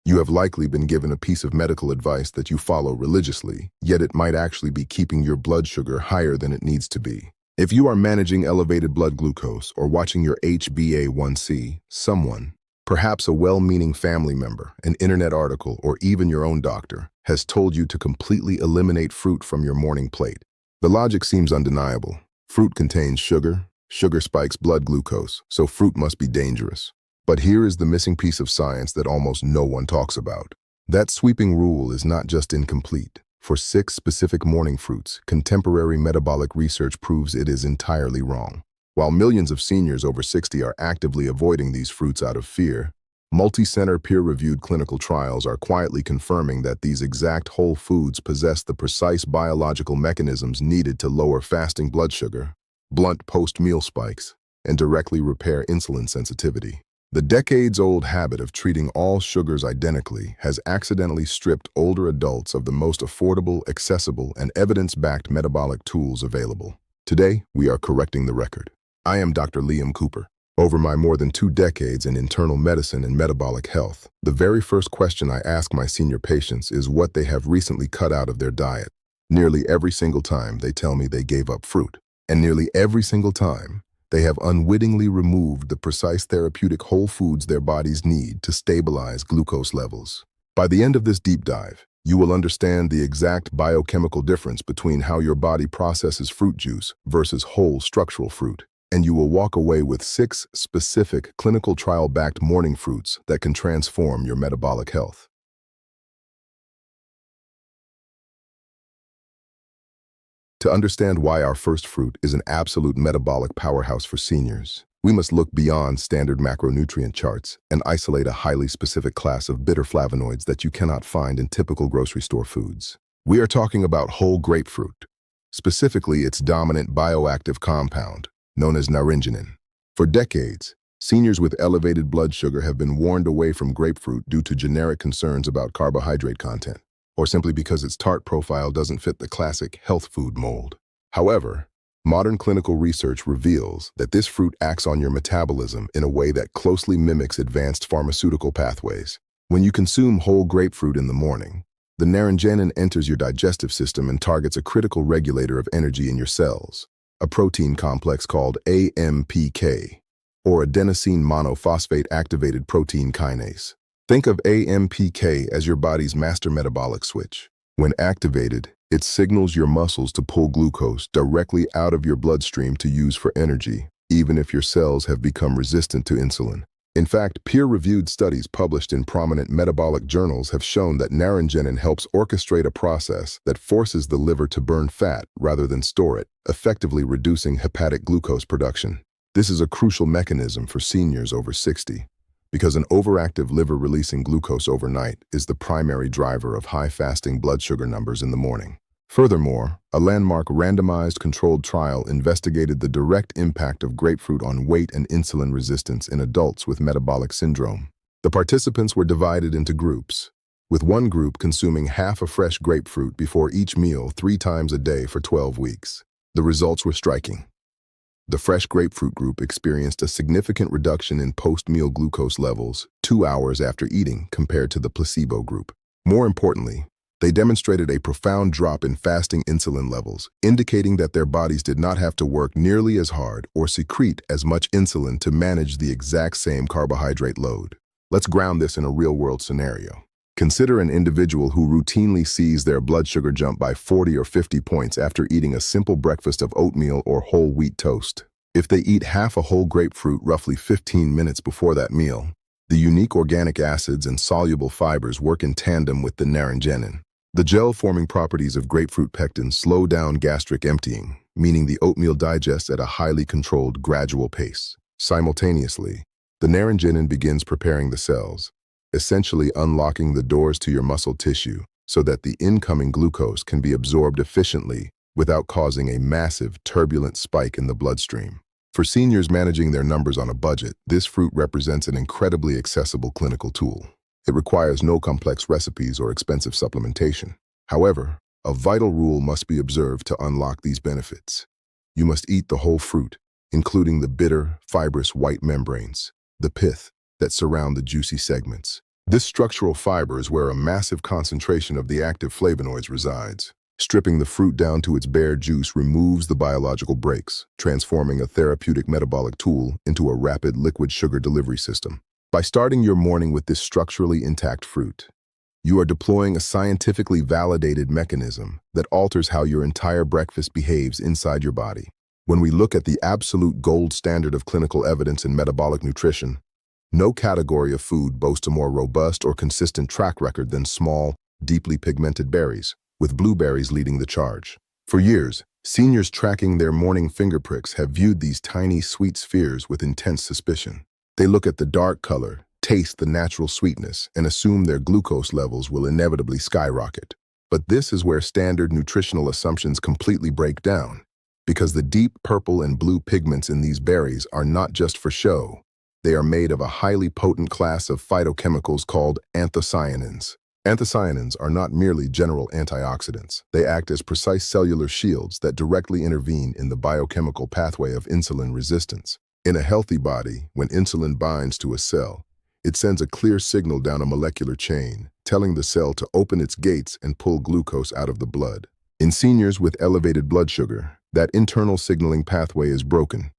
You have likely been given a piece of medical advice that you follow religiously, yet it might actually be keeping your blood sugar higher than it needs to be. If you are managing elevated blood glucose or watching your HbA1c, someone, perhaps a well-meaning family member, an internet article, or even your own doctor, has told you to completely eliminate fruit from your morning plate. The logic seems undeniable. Fruit contains sugar, sugar spikes blood glucose, so fruit must be dangerous. But here is the missing piece of science that almost no one talks about. That sweeping rule is not just incomplete. For 6 specific morning fruits, contemporary metabolic research proves it is entirely wrong. While millions of seniors over 60 are actively avoiding these fruits out of fear, multi-center peer-reviewed clinical trials are quietly confirming that these exact whole foods possess the precise biological mechanisms needed to lower fasting blood sugar, blunt post-meal spikes, and directly repair insulin sensitivity. The decades-old habit of treating all sugars identically has accidentally stripped older adults of the most affordable, accessible, and evidence-backed metabolic tools available. Today, we are correcting the record. I am Dr. Liam Cooper. Over my more than 2 decades in internal medicine and metabolic health, the very first question I ask my senior patients is what they have recently cut out of their diet. Nearly every single time, they tell me they gave up fruit. And nearly every single time, they have unwittingly removed the precise therapeutic whole foods their bodies need to stabilize glucose levels. By the end of this deep dive, you will understand the exact biochemical difference between how your body processes fruit juice versus whole structural fruit. And you will walk away with 6 specific clinical trial-backed morning fruits that can transform your metabolic health. To understand why our first fruit is an absolute metabolic powerhouse for seniors, we must look beyond standard macronutrient charts and isolate a highly specific class of bitter flavonoids that you cannot find in typical grocery store foods. We are talking about whole grapefruit, specifically its dominant bioactive compound, known as naringenin. For decades, seniors with elevated blood sugar have been warned away from grapefruit due to generic concerns about carbohydrate content, or simply because its Tart profile doesn't fit the classic health food mold. However, modern clinical research reveals that this fruit acts on your metabolism in a way that closely mimics advanced pharmaceutical pathways. When you consume whole grapefruit in the morning, the naringenin enters your digestive system and targets a critical regulator of energy in your cells, a protein complex called AMPK, or adenosine monophosphate activated protein kinase. Think of AMPK as your body's master metabolic switch. When activated, it signals your muscles to pull glucose directly out of your bloodstream to use for energy, even if your cells have become resistant to insulin. In fact, peer-reviewed studies published in prominent metabolic journals have shown that naringenin helps orchestrate a process that forces the liver to burn fat rather than store it, effectively reducing hepatic glucose production. This is a crucial mechanism for seniors over 60. Because an overactive liver releasing glucose overnight is the primary driver of high fasting blood sugar numbers in the morning. Furthermore, a landmark randomized controlled trial investigated the direct impact of grapefruit on weight and insulin resistance in adults with metabolic syndrome. The participants were divided into groups, with one group consuming half a fresh grapefruit before each meal 3 times a day for 12 weeks. The results were striking. The fresh grapefruit group experienced a significant reduction in post-meal glucose levels 2 hours after eating compared to the placebo group. More importantly, they demonstrated a profound drop in fasting insulin levels, indicating that their bodies did not have to work nearly as hard or secrete as much insulin to manage the exact same carbohydrate load. Let's ground this in a real-world scenario. Consider an individual who routinely sees their blood sugar jump by 40 or 50 points after eating a simple breakfast of oatmeal or whole wheat toast. If they eat half a whole grapefruit roughly 15 minutes before that meal, the unique organic acids and soluble fibers work in tandem with the naringenin. The gel-forming properties of grapefruit pectin slow down gastric emptying, meaning the oatmeal digests at a highly controlled, gradual pace. Simultaneously, the naringenin begins preparing the cells, essentially unlocking the doors to your muscle tissue so that the incoming glucose can be absorbed efficiently without causing a massive, turbulent spike in the bloodstream. For seniors managing their numbers on a budget, this fruit represents an incredibly accessible clinical tool. It requires no complex recipes or expensive supplementation. However, a vital rule must be observed to unlock these benefits. You must eat the whole fruit, including the bitter, fibrous white membranes, the pith that surround the juicy segments. This structural fiber is where a massive concentration of the active flavonoids resides. Stripping the fruit down to its bare juice removes the biological brakes, transforming a therapeutic metabolic tool into a rapid liquid sugar delivery system. By starting your morning with this structurally intact fruit, you are deploying a scientifically validated mechanism that alters how your entire breakfast behaves inside your body. When we look at the absolute gold standard of clinical evidence in metabolic nutrition, no category of food boasts a more robust or consistent track record than small, deeply pigmented berries, with blueberries leading the charge. For years, seniors tracking their morning finger pricks have viewed these tiny, sweet spheres with intense suspicion. They look at the dark color, taste the natural sweetness, and assume their glucose levels will inevitably skyrocket. But this is where standard nutritional assumptions completely break down, because the deep purple and blue pigments in these berries are not just for show. They are made of a highly potent class of phytochemicals called anthocyanins. Anthocyanins are not merely general antioxidants. They act as precise cellular shields that directly intervene in the biochemical pathway of insulin resistance. In a healthy body, when insulin binds to a cell, it sends a clear signal down a molecular chain, telling the cell to open its gates and pull glucose out of the blood. In seniors with elevated blood sugar, that internal signaling pathway is broken.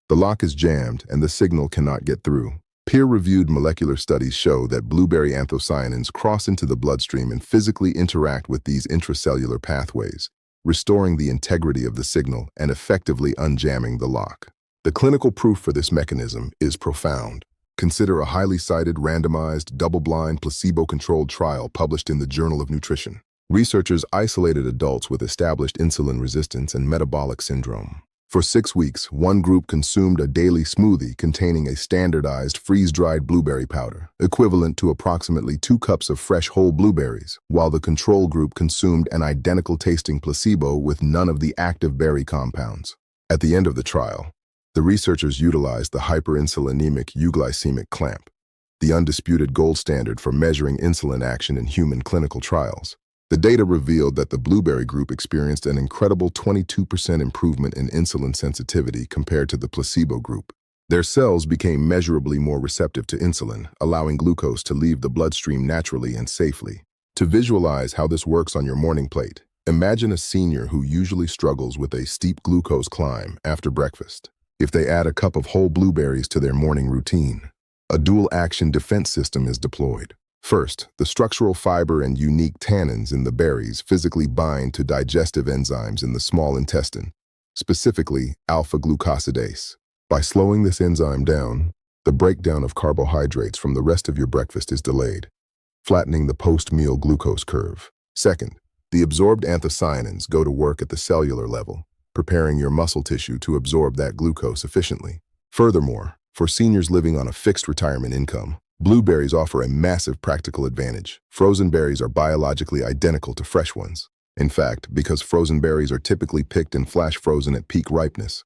The lock is jammed and the signal cannot get through. Peer-reviewed molecular studies show that blueberry anthocyanins cross into the bloodstream and physically interact with these intracellular pathways, restoring the integrity of the signal and effectively unjamming the lock. The clinical proof for this mechanism is profound. Consider a highly cited, randomized, double-blind, placebo-controlled trial published in the Journal of Nutrition. Researchers isolated adults with established insulin resistance and metabolic syndrome. For 6 weeks, one group consumed a daily smoothie containing a standardized freeze-dried blueberry powder, equivalent to approximately 2 cups of fresh whole blueberries, while the control group consumed an identical-tasting placebo with none of the active berry compounds. At the end of the trial, the researchers utilized the hyperinsulinemic euglycemic clamp, the undisputed gold standard for measuring insulin action in human clinical trials. The data revealed that the blueberry group experienced an incredible 22% improvement in insulin sensitivity compared to the placebo group. Their cells became measurably more receptive to insulin, allowing glucose to leave the bloodstream naturally and safely. To visualize how this works on your morning plate, imagine a senior who usually struggles with a steep glucose climb after breakfast. If they add a cup of whole blueberries to their morning routine, a dual-action defense system is deployed. First, the structural fiber and unique tannins in the berries physically bind to digestive enzymes in the small intestine, specifically alpha-glucosidase. By slowing this enzyme down, the breakdown of carbohydrates from the rest of your breakfast is delayed, flattening the post-meal glucose curve. Second, the absorbed anthocyanins go to work at the cellular level, preparing your muscle tissue to absorb that glucose efficiently. Furthermore, for seniors living on a fixed retirement income, blueberries offer a massive practical advantage. Frozen berries are biologically identical to fresh ones. In fact, because frozen berries are typically picked and flash frozen at peak ripeness,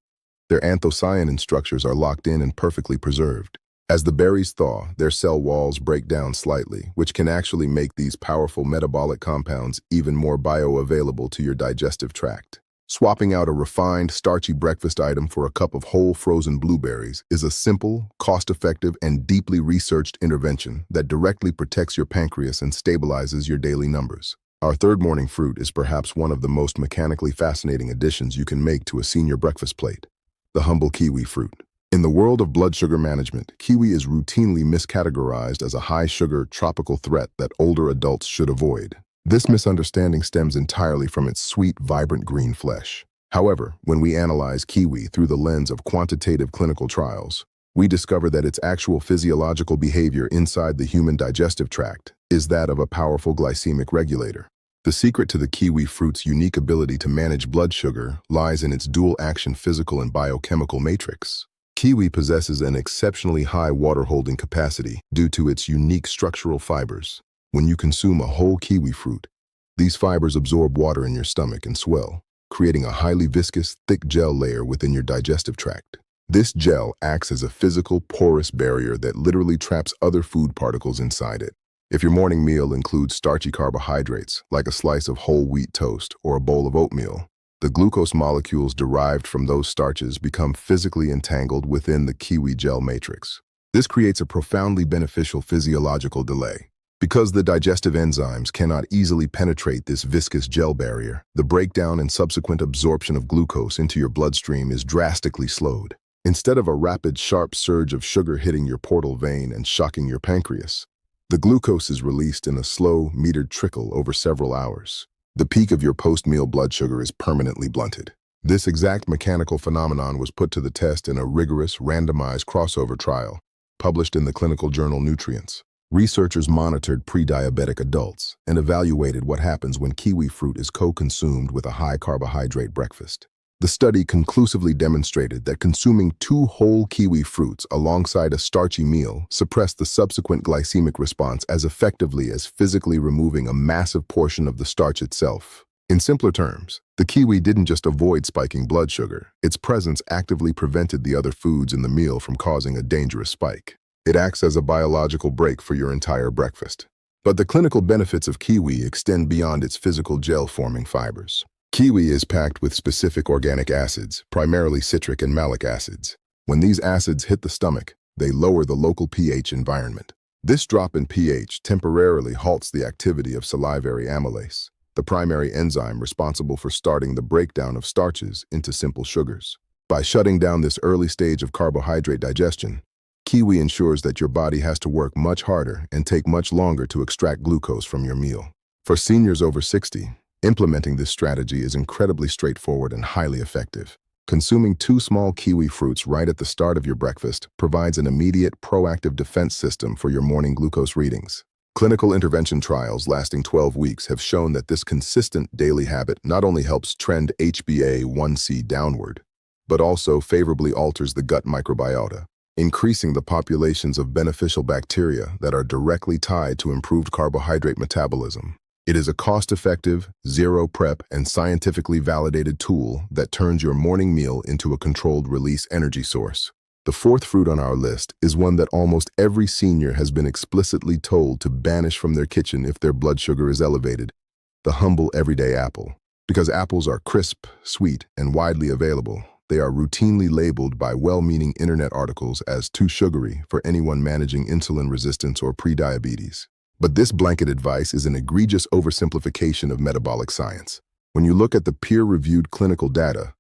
their anthocyanin structures are locked in and perfectly preserved. As the berries thaw, their cell walls break down slightly, which can actually make these powerful metabolic compounds even more bioavailable to your digestive tract. Swapping out a refined, starchy breakfast item for a cup of whole frozen blueberries is a simple, cost-effective, and deeply researched intervention that directly protects your pancreas and stabilizes your daily numbers. Our third morning fruit is perhaps one of the most mechanically fascinating additions you can make to a senior breakfast plate: the humble kiwi fruit. In the world of blood sugar management, kiwi is routinely miscategorized as a high-sugar tropical threat that older adults should avoid. This misunderstanding stems entirely from its sweet, vibrant green flesh. However, when we analyze kiwi through the lens of quantitative clinical trials, we discover that its actual physiological behavior inside the human digestive tract is that of a powerful glycemic regulator. The secret to the kiwi fruit's unique ability to manage blood sugar lies in its dual-action physical and biochemical matrix. Kiwi possesses an exceptionally high water-holding capacity due to its unique structural fibers. When you consume a whole kiwi fruit, these fibers absorb water in your stomach and swell, creating a highly viscous, thick gel layer within your digestive tract. This gel acts as a physical, porous barrier that literally traps other food particles inside it. If your morning meal includes starchy carbohydrates, like a slice of whole wheat toast or a bowl of oatmeal, the glucose molecules derived from those starches become physically entangled within the kiwi gel matrix. This creates a profoundly beneficial physiological delay. Because the digestive enzymes cannot easily penetrate this viscous gel barrier, the breakdown and subsequent absorption of glucose into your bloodstream is drastically slowed. Instead of a rapid, sharp surge of sugar hitting your portal vein and shocking your pancreas, the glucose is released in a slow, metered trickle over several hours. The peak of your post-meal blood sugar is permanently blunted. This exact mechanical phenomenon was put to the test in a rigorous, randomized crossover trial, published in the clinical journal Nutrients. Researchers monitored pre-diabetic adults and evaluated what happens when kiwi fruit is co-consumed with a high-carbohydrate breakfast. The study conclusively demonstrated that consuming 2 whole kiwi fruits alongside a starchy meal suppressed the subsequent glycemic response as effectively as physically removing a massive portion of the starch itself. In simpler terms, the kiwi didn't just avoid spiking blood sugar, its presence actively prevented the other foods in the meal from causing a dangerous spike. It acts as a biological brake for your entire breakfast. But the clinical benefits of kiwi extend beyond its physical gel-forming fibers. Kiwi is packed with specific organic acids, primarily citric and malic acids. When these acids hit the stomach, they lower the local pH environment. This drop in pH temporarily halts the activity of salivary amylase, the primary enzyme responsible for starting the breakdown of starches into simple sugars. By shutting down this early stage of carbohydrate digestion, kiwi ensures that your body has to work much harder and take much longer to extract glucose from your meal. For seniors over 60, implementing this strategy is incredibly straightforward and highly effective. Consuming 2 small kiwi fruits right at the start of your breakfast provides an immediate, proactive defense system for your morning glucose readings. Clinical intervention trials lasting 12 weeks have shown that this consistent daily habit not only helps trend HbA1c downward, but also favorably alters the gut microbiota, increasing the populations of beneficial bacteria that are directly tied to improved carbohydrate metabolism. It is a cost-effective, zero-prep, and scientifically validated tool that turns your morning meal into a controlled-release energy source. The 4th fruit on our list is one that almost every senior has been explicitly told to banish from their kitchen if their blood sugar is elevated: the humble everyday apple. Because apples are crisp, sweet, and widely available, they are routinely labeled by well-meaning internet articles as too sugary for anyone managing insulin resistance or prediabetes. But this blanket advice is an egregious oversimplification of metabolic science. When you look at the peer-reviewed clinical data,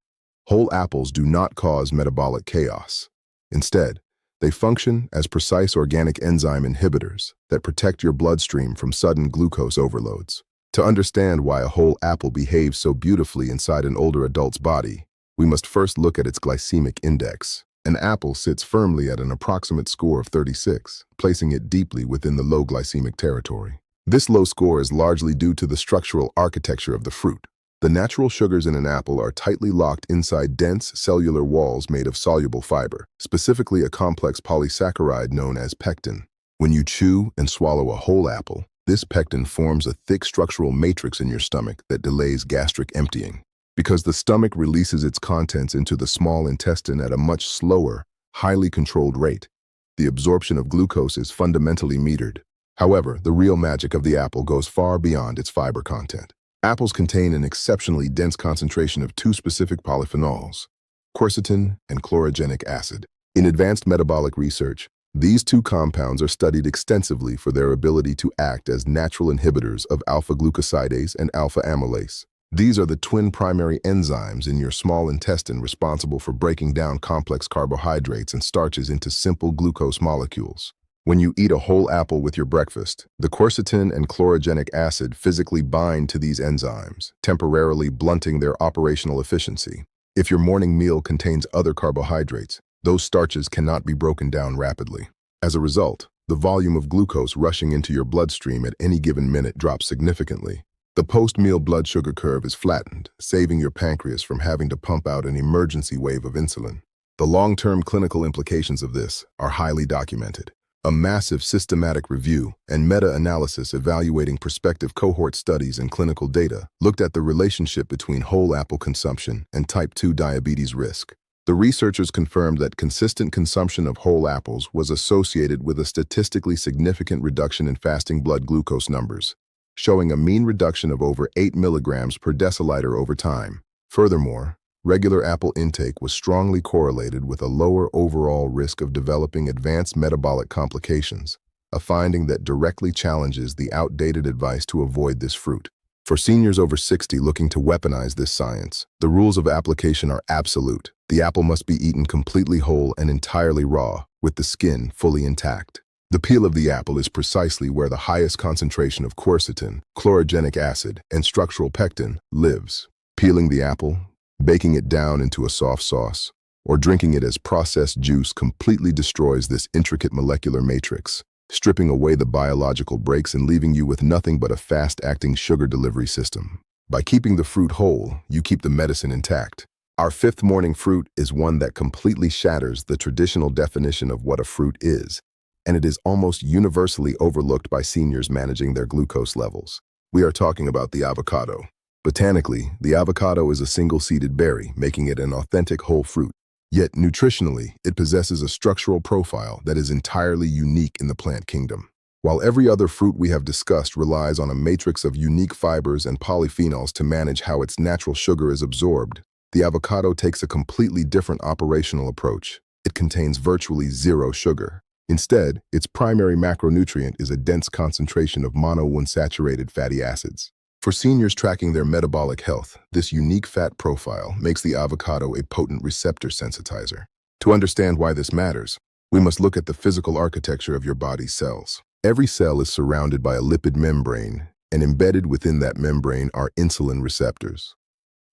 whole apples do not cause metabolic chaos. Instead, they function as precise organic enzyme inhibitors that protect your bloodstream from sudden glucose overloads. To understand why a whole apple behaves so beautifully inside an older adult's body, we must first look at its glycemic index. An apple sits firmly at an approximate score of 36, placing it deeply within the low glycemic territory. This low score is largely due to the structural architecture of the fruit. The natural sugars in an apple are tightly locked inside dense cellular walls made of soluble fiber, specifically a complex polysaccharide known as pectin. When you chew and swallow a whole apple, this pectin forms a thick structural matrix in your stomach that delays gastric emptying. Because the stomach releases its contents into the small intestine at a much slower, highly controlled rate, the absorption of glucose is fundamentally metered. However, the real magic of the apple goes far beyond its fiber content. Apples contain an exceptionally dense concentration of 2 specific polyphenols, quercetin and chlorogenic acid. In advanced metabolic research, these 2 compounds are studied extensively for their ability to act as natural inhibitors of alpha-glucosidase and alpha-amylase. These are the twin primary enzymes in your small intestine responsible for breaking down complex carbohydrates and starches into simple glucose molecules. When you eat a whole apple with your breakfast, the quercetin and chlorogenic acid physically bind to these enzymes, temporarily blunting their operational efficiency. If your morning meal contains other carbohydrates, those starches cannot be broken down rapidly. As a result, the volume of glucose rushing into your bloodstream at any given minute drops significantly. The post-meal blood sugar curve is flattened, saving your pancreas from having to pump out an emergency wave of insulin. The long-term clinical implications of this are highly documented. A massive systematic review and meta-analysis evaluating prospective cohort studies and clinical data looked at the relationship between whole apple consumption and type 2 diabetes risk. The researchers confirmed that consistent consumption of whole apples was associated with a statistically significant reduction in fasting blood glucose numbers, showing a mean reduction of over 8 milligrams per deciliter over time. Furthermore, regular apple intake was strongly correlated with a lower overall risk of developing advanced metabolic complications, a finding that directly challenges the outdated advice to avoid this fruit. For seniors over 60 looking to weaponize this science, the rules of application are absolute. The apple must be eaten completely whole and entirely raw, with the skin fully intact. The peel of the apple is precisely where the highest concentration of quercetin, chlorogenic acid, and structural pectin lives. Peeling the apple, baking it down into a soft sauce, or drinking it as processed juice completely destroys this intricate molecular matrix, stripping away the biological brakes and leaving you with nothing but a fast-acting sugar delivery system. By keeping the fruit whole, you keep the medicine intact. Our fifth morning fruit is one that completely shatters the traditional definition of what a fruit is, and it is almost universally overlooked by seniors managing their glucose levels. We are talking about the avocado. Botanically, the avocado is a single-seeded berry, making it an authentic whole fruit. Yet nutritionally, it possesses a structural profile that is entirely unique in the plant kingdom. While every other fruit we have discussed relies on a matrix of unique fibers and polyphenols to manage how its natural sugar is absorbed, the avocado takes a completely different operational approach. It contains virtually zero sugar. Instead, its primary macronutrient is a dense concentration of monounsaturated fatty acids. For seniors tracking their metabolic health, this unique fat profile makes the avocado a potent receptor sensitizer. To understand why this matters, we must look at the physical architecture of your body's cells. Every cell is surrounded by a lipid membrane, and embedded within that membrane are insulin receptors,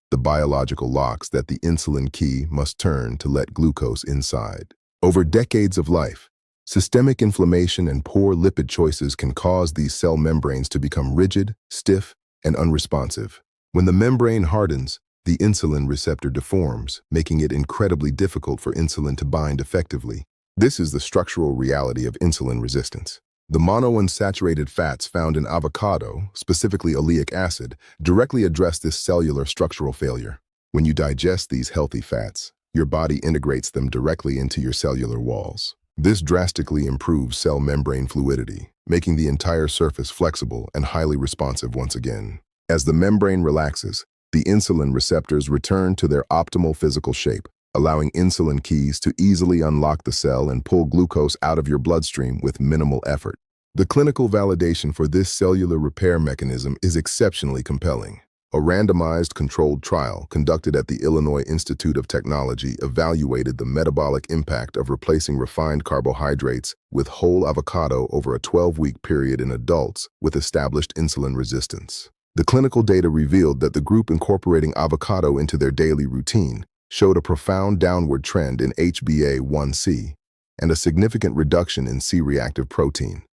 the biological locks that the insulin key must turn to let glucose inside. Over decades of life, systemic inflammation and poor lipid choices can cause these cell membranes to become rigid, stiff, and unresponsive. When the membrane hardens, the insulin receptor deforms, making it incredibly difficult for insulin to bind effectively. This is the structural reality of insulin resistance. The monounsaturated fats found in avocado, specifically oleic acid, directly address this cellular structural failure. When you digest these healthy fats, your body integrates them directly into your cellular walls. This drastically improves cell membrane fluidity, making the entire surface flexible and highly responsive once again. As the membrane relaxes, the insulin receptors return to their optimal physical shape, allowing insulin keys to easily unlock the cell and pull glucose out of your bloodstream with minimal effort. The clinical validation for this cellular repair mechanism is exceptionally compelling. A randomized controlled trial conducted at the Illinois Institute of Technology evaluated the metabolic impact of replacing refined carbohydrates with whole avocado over a 12-week period in adults with established insulin resistance. The clinical data revealed that the group incorporating avocado into their daily routine showed a profound downward trend in HbA1c and a significant reduction in C-reactive protein,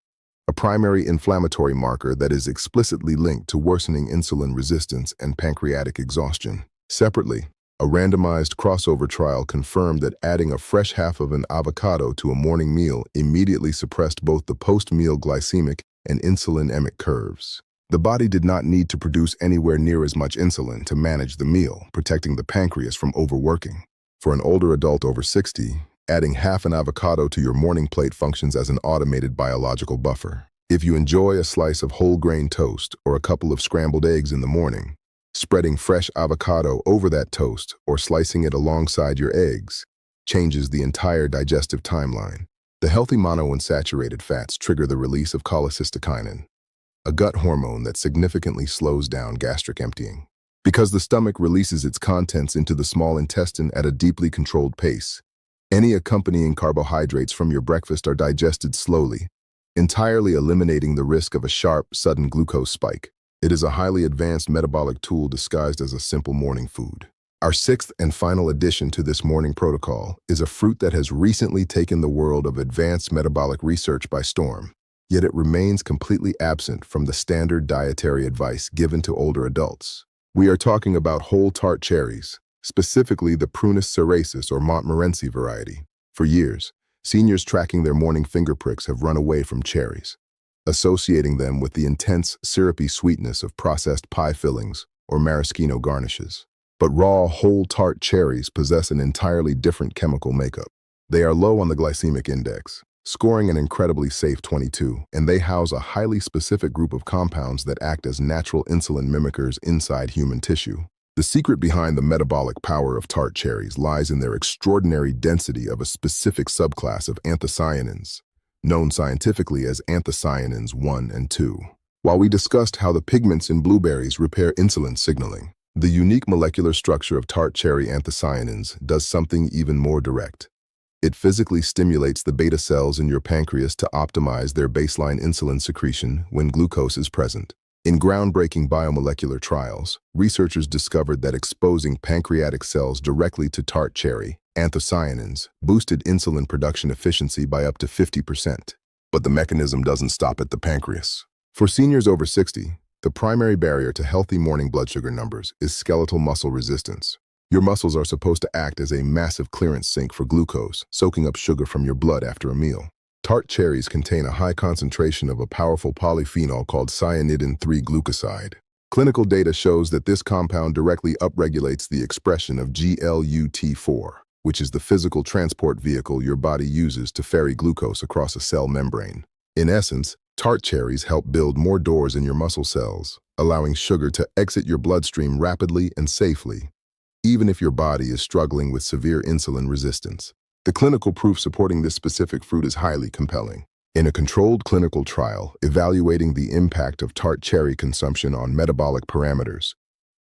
a primary inflammatory marker that is explicitly linked to worsening insulin resistance and pancreatic exhaustion. Separately, a randomized crossover trial confirmed that adding a fresh half of an avocado to a morning meal immediately suppressed both the post-meal glycemic and insulinemic curves. The body did not need to produce anywhere near as much insulin to manage the meal, protecting the pancreas from overworking. For an older adult over 60, adding half an avocado to your morning plate functions as an automated biological buffer. If you enjoy a slice of whole grain toast or a couple of scrambled eggs in the morning, spreading fresh avocado over that toast or slicing it alongside your eggs changes the entire digestive timeline. The healthy monounsaturated fats trigger the release of cholecystokinin, a gut hormone that significantly slows down gastric emptying. Because the stomach releases its contents into the small intestine at a deeply controlled pace, any accompanying carbohydrates from your breakfast are digested slowly, entirely eliminating the risk of a sharp, sudden glucose spike. It is a highly advanced metabolic tool disguised as a simple morning food. Our sixth and final addition to this morning protocol is a fruit that has recently taken the world of advanced metabolic research by storm, yet it remains completely absent from the standard dietary advice given to older adults. We are talking about whole tart cherries, specifically the Prunus cerasus or Montmorency variety. For years, seniors tracking their morning finger pricks have run away from cherries, associating them with the intense, syrupy sweetness of processed pie fillings or maraschino garnishes. But raw, whole tart cherries possess an entirely different chemical makeup. They are low on the glycemic index, scoring an incredibly safe 22, and they house a highly specific group of compounds that act as natural insulin mimickers inside human tissue. The secret behind the metabolic power of tart cherries lies in their extraordinary density of a specific subclass of anthocyanins, known scientifically as anthocyanins 1 and 2. While we discussed how the pigments in blueberries repair insulin signaling, the unique molecular structure of tart cherry anthocyanins does something even more direct. It physically stimulates the beta cells in your pancreas to optimize their baseline insulin secretion when glucose is present. In groundbreaking biomolecular trials, researchers discovered that exposing pancreatic cells directly to tart cherry anthocyanins boosted insulin production efficiency by up to 50%. But the mechanism doesn't stop at the pancreas. For seniors over 60, the primary barrier to healthy morning blood sugar numbers is skeletal muscle resistance. Your muscles are supposed to act as a massive clearance sink for glucose, soaking up sugar from your blood after a meal. Tart cherries contain a high concentration of a powerful polyphenol called cyanidin-3-glucoside. Clinical data shows that this compound directly upregulates the expression of GLUT4, which is the physical transport vehicle your body uses to ferry glucose across a cell membrane. In essence, tart cherries help build more doors in your muscle cells, allowing sugar to exit your bloodstream rapidly and safely, even if your body is struggling with severe insulin resistance. The clinical proof supporting this specific fruit is highly compelling. In a controlled clinical trial evaluating the impact of tart cherry consumption on metabolic parameters,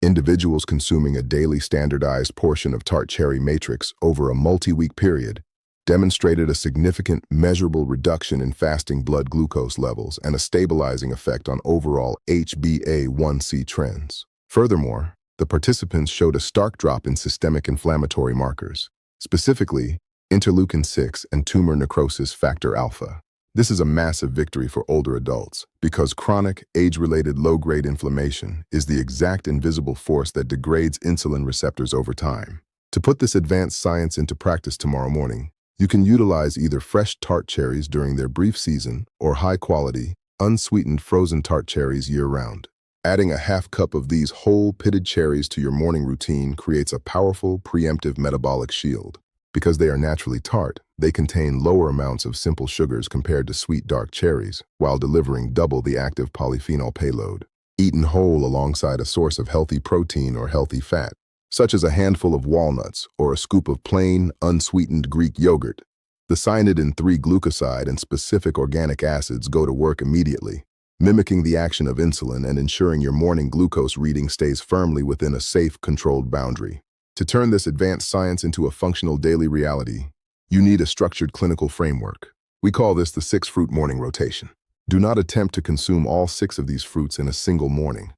individuals consuming a daily standardized portion of tart cherry matrix over a multi-week period demonstrated a significant measurable reduction in fasting blood glucose levels and a stabilizing effect on overall HbA1c trends. Furthermore, the participants showed a stark drop in systemic inflammatory markers, specifically interleukin-6 and tumor necrosis factor alpha. This is a massive victory for older adults because chronic, age-related low-grade inflammation is the exact invisible force that degrades insulin receptors over time. To put this advanced science into practice tomorrow morning, you can utilize either fresh tart cherries during their brief season or high-quality, unsweetened frozen tart cherries year-round. Adding a half cup of these whole pitted cherries to your morning routine creates a powerful, preemptive metabolic shield. Because they are naturally tart, they contain lower amounts of simple sugars compared to sweet dark cherries, while delivering double the active polyphenol payload. Eaten whole alongside a source of healthy protein or healthy fat, such as a handful of walnuts or a scoop of plain, unsweetened Greek yogurt, the cyanidin-3-glucoside and specific organic acids go to work immediately, mimicking the action of insulin and ensuring your morning glucose reading stays firmly within a safe, controlled boundary. To turn this advanced science into a functional daily reality, you need a structured clinical framework. We call this the 6-fruit morning rotation. Do not attempt to consume all 6 of these fruits in a single morning.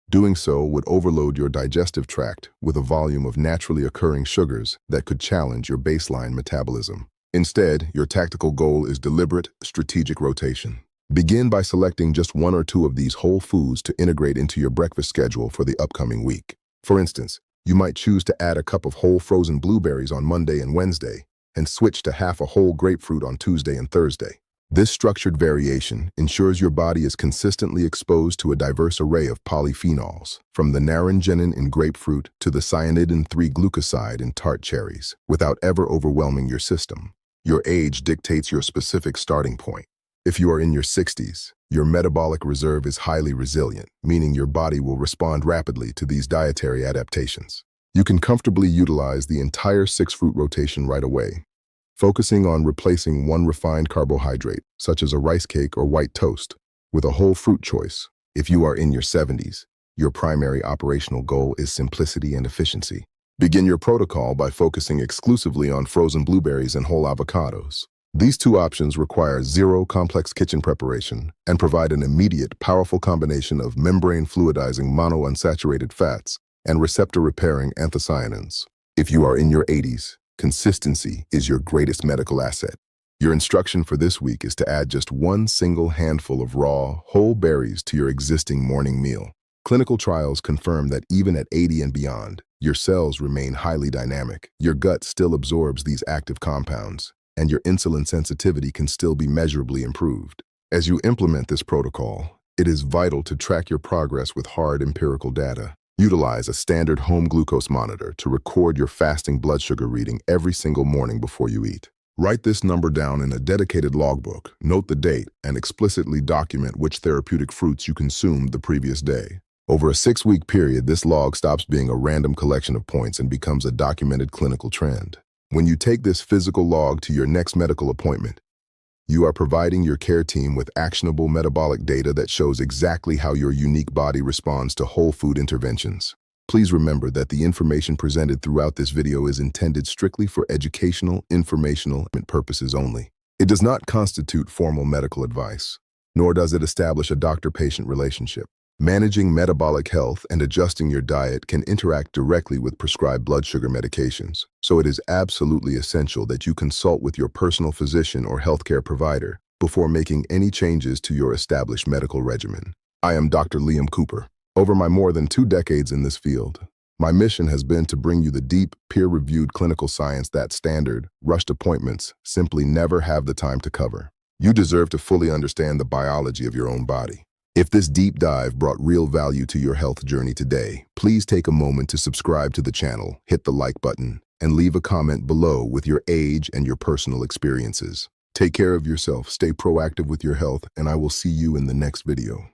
Doing so would overload your digestive tract with a volume of naturally occurring sugars that could challenge your baseline metabolism. Instead, your tactical goal is deliberate, strategic rotation. Begin by selecting just 1 or 2 of these whole foods to integrate into your breakfast schedule for the upcoming week. For instance, you might choose to add a cup of whole frozen blueberries on Monday and Wednesday, and switch to half a whole grapefruit on Tuesday and Thursday. This structured variation ensures your body is consistently exposed to a diverse array of polyphenols, from the naringenin in grapefruit to the cyanidin-3-glucoside in tart cherries, without ever overwhelming your system. Your age dictates your specific starting point. If you are in your 60s, your metabolic reserve is highly resilient, meaning your body will respond rapidly to these dietary adaptations. You can comfortably utilize the entire 6-fruit rotation right away, focusing on replacing one refined carbohydrate, such as a rice cake or white toast, with a whole fruit choice. If you are in your 70s, your primary operational goal is simplicity and efficiency. Begin your protocol by focusing exclusively on frozen blueberries and whole avocados. These 2 options require 0 complex kitchen preparation and provide an immediate, powerful combination of membrane-fluidizing monounsaturated fats and receptor-repairing anthocyanins. If you are in your 80s, consistency is your greatest medical asset. Your instruction for this week is to add just 1 single handful of raw, whole berries to your existing morning meal. Clinical trials confirm that even at 80 and beyond, your cells remain highly dynamic. Your gut still absorbs these active compounds, and your insulin sensitivity can still be measurably improved. As you implement this protocol, it is vital to track your progress with hard empirical data. Utilize a standard home glucose monitor to record your fasting blood sugar reading every single morning before you eat. Write this number down in a dedicated logbook, note the date, and explicitly document which therapeutic fruits you consumed the previous day. Over a 6-week period, this log stops being a random collection of points and becomes a documented clinical trend. When you take this physical log to your next medical appointment, You are providing your care team with actionable metabolic data that shows exactly how your unique body responds to whole food interventions. Please remember that the information presented throughout this video is intended strictly for educational, informational purposes only. It does not constitute formal medical advice, nor does it establish a doctor-patient relationship. Managing metabolic health and adjusting your diet can interact directly with prescribed blood sugar medications, so it is absolutely essential that you consult with your personal physician or healthcare provider before making any changes to your established medical regimen. I am Dr. Liam Cooper. Over my more than 2 decades in this field, my mission has been to bring you the deep, peer-reviewed clinical science that standard, rushed appointments simply never have the time to cover. You deserve to fully understand the biology of your own body. If this deep dive brought real value to your health journey today, please take a moment to subscribe to the channel, hit the like button, and leave a comment below with your age and your personal experiences. Take care of yourself, stay proactive with your health, and I will see you in the next video.